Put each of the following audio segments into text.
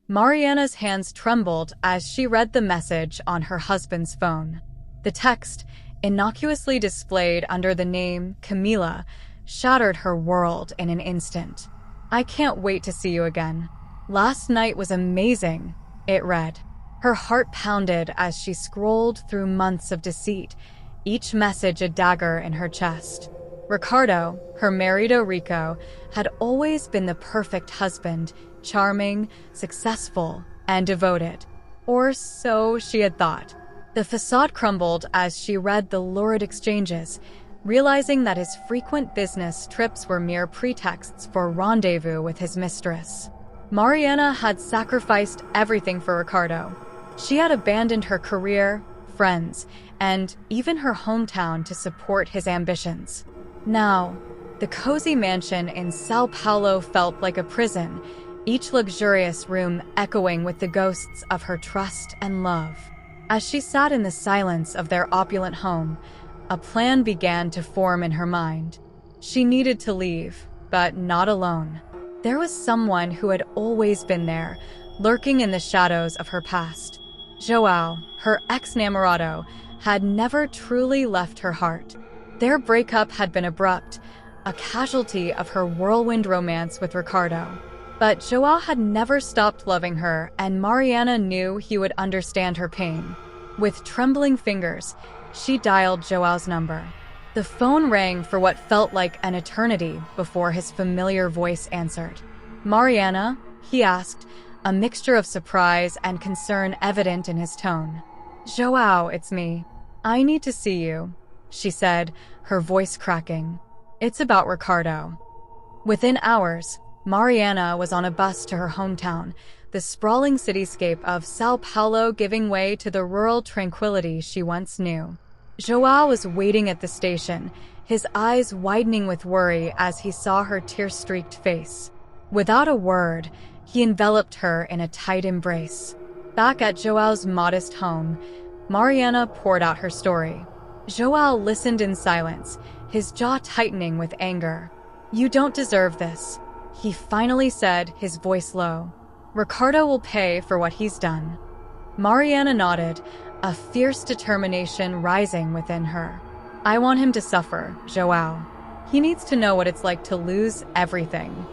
Mariana's hands trembled as she read the message on her husband's phone. The text, innocuously displayed under the name Camila, shattered her world in an instant. "I can't wait to see you again. Last night was amazing," it read. Her heart pounded as she scrolled through months of deceit, each message a dagger in her chest. Ricardo, her marido Rico, had always been the perfect husband, charming, successful, and devoted. Or so she had thought. The facade crumbled as she read the lurid exchanges, realizing that his frequent business trips were mere pretexts for rendezvous with his mistress. Mariana had sacrificed everything for Ricardo. She had abandoned her career, friends, and even her hometown to support his ambitions. Now, the cozy mansion in Sao Paulo felt like a prison, each luxurious room echoing with the ghosts of her trust and love. As she sat in the silence of their opulent home, a plan began to form in her mind. She needed to leave, but not alone. There was someone who had always been there, lurking in the shadows of her past. João, her ex-namorado, had never truly left her heart. Their breakup had been abrupt, a casualty of her whirlwind romance with Ricardo. But João had never stopped loving her, and Mariana knew he would understand her pain. With trembling fingers, she dialed João's number. The phone rang for what felt like an eternity before his familiar voice answered. "Mariana?" he asked, a mixture of surprise and concern evident in his tone. "João, it's me. I need to see you," she said, her voice cracking. "It's about Ricardo." Within hours, Mariana was on a bus to her hometown, the sprawling cityscape of Sao Paulo giving way to the rural tranquility she once knew. João was waiting at the station, his eyes widening with worry as he saw her tear-streaked face. Without a word, he enveloped her in a tight embrace. Back at João's modest home, Mariana poured out her story. João listened in silence, his jaw tightening with anger. "You don't deserve this," he finally said, his voice low. "Ricardo will pay for what he's done." Mariana nodded, a fierce determination rising within her. "I want him to suffer, João. He needs to know what it's like to lose everything."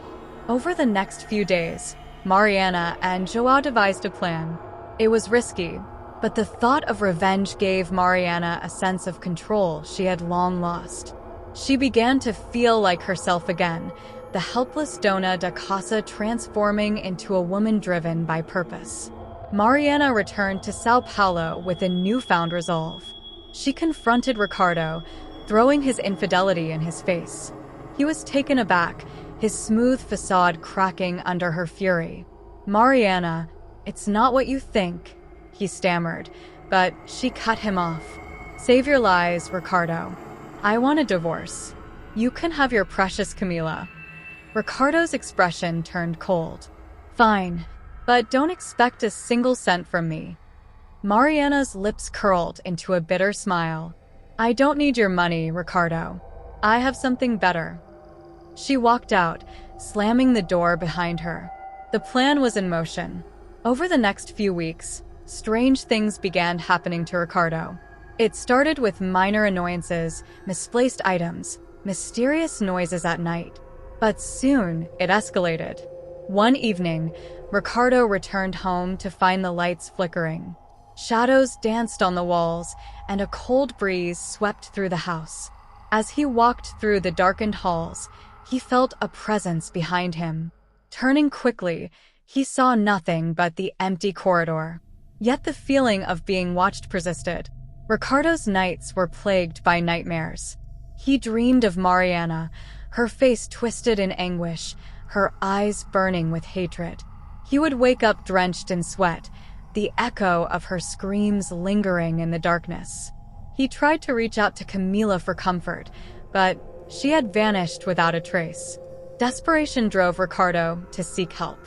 Over the next few days, Mariana and João devised a plan. It was risky, but the thought of revenge gave Mariana a sense of control she had long lost. She began to feel like herself again, the helpless dona da casa transforming into a woman driven by purpose. Mariana returned to Sao Paulo with a newfound resolve. She confronted Ricardo, throwing his infidelity in his face. He was taken aback, his smooth facade cracking under her fury. "Mariana, it's not what you think," he stammered, but she cut him off. "Save your lies, Ricardo. I want a divorce. You can have your precious Camila." Ricardo's expression turned cold. "Fine, but don't expect a single cent from me." Mariana's lips curled into a bitter smile. "I don't need your money, Ricardo. I have something better." She walked out, slamming the door behind her. The plan was in motion. Over the next few weeks, strange things began happening to Ricardo. It started with minor annoyances, misplaced items, mysterious noises at night. But soon, it escalated. One evening, Ricardo returned home to find the lights flickering. Shadows danced on the walls, and a cold breeze swept through the house. As he walked through the darkened halls, he felt a presence behind him. Turning quickly, he saw nothing but the empty corridor. Yet the feeling of being watched persisted. Ricardo's nights were plagued by nightmares. He dreamed of Mariana, her face twisted in anguish, her eyes burning with hatred. He would wake up drenched in sweat, the echo of her screams lingering in the darkness. He tried to reach out to Camila for comfort, but she had vanished without a trace. Desperation drove Ricardo to seek help.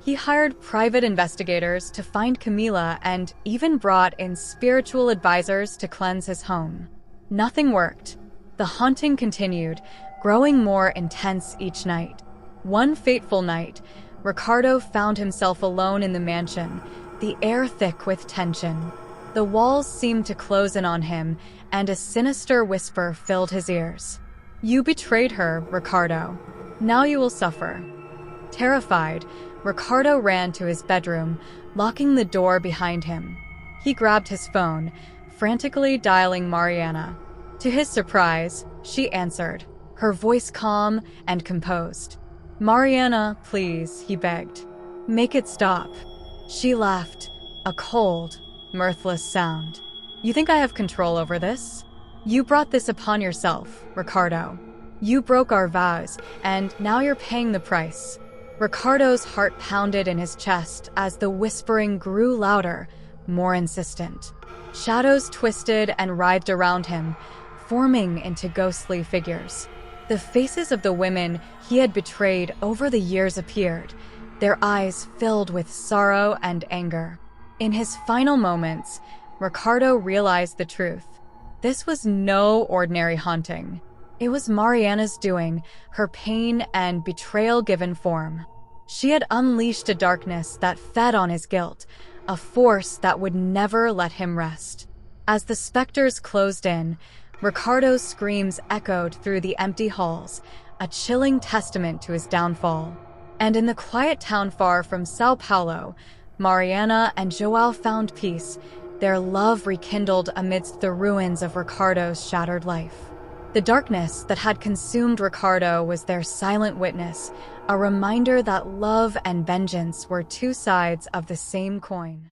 He hired private investigators to find Camila and even brought in spiritual advisors to cleanse his home. Nothing worked. The haunting continued, growing more intense each night. One fateful night, Ricardo found himself alone in the mansion, the air thick with tension. The walls seemed to close in on him, and a sinister whisper filled his ears. "You betrayed her, Ricardo. Now you will suffer." Terrified, Ricardo ran to his bedroom, locking the door behind him. He grabbed his phone, frantically dialing Mariana. To his surprise, she answered, her voice calm and composed. "Mariana, please," he begged. "Make it stop." She laughed, a cold, mirthless sound. "You think I have control over this? You brought this upon yourself, Ricardo. You broke our vows, and now you're paying the price." Ricardo's heart pounded in his chest as the whispering grew louder, more insistent. Shadows twisted and writhed around him, forming into ghostly figures. The faces of the women he had betrayed over the years appeared, their eyes filled with sorrow and anger. In his final moments, Ricardo realized the truth. This was no ordinary haunting. It was Mariana's doing, her pain and betrayal given form. She had unleashed a darkness that fed on his guilt, a force that would never let him rest. As the specters closed in, Ricardo's screams echoed through the empty halls, a chilling testament to his downfall. And in the quiet town far from Sao Paulo, Mariana and João found peace, their love rekindled amidst the ruins of Ricardo's shattered life. The darkness that had consumed Ricardo was their silent witness, a reminder that love and vengeance were two sides of the same coin.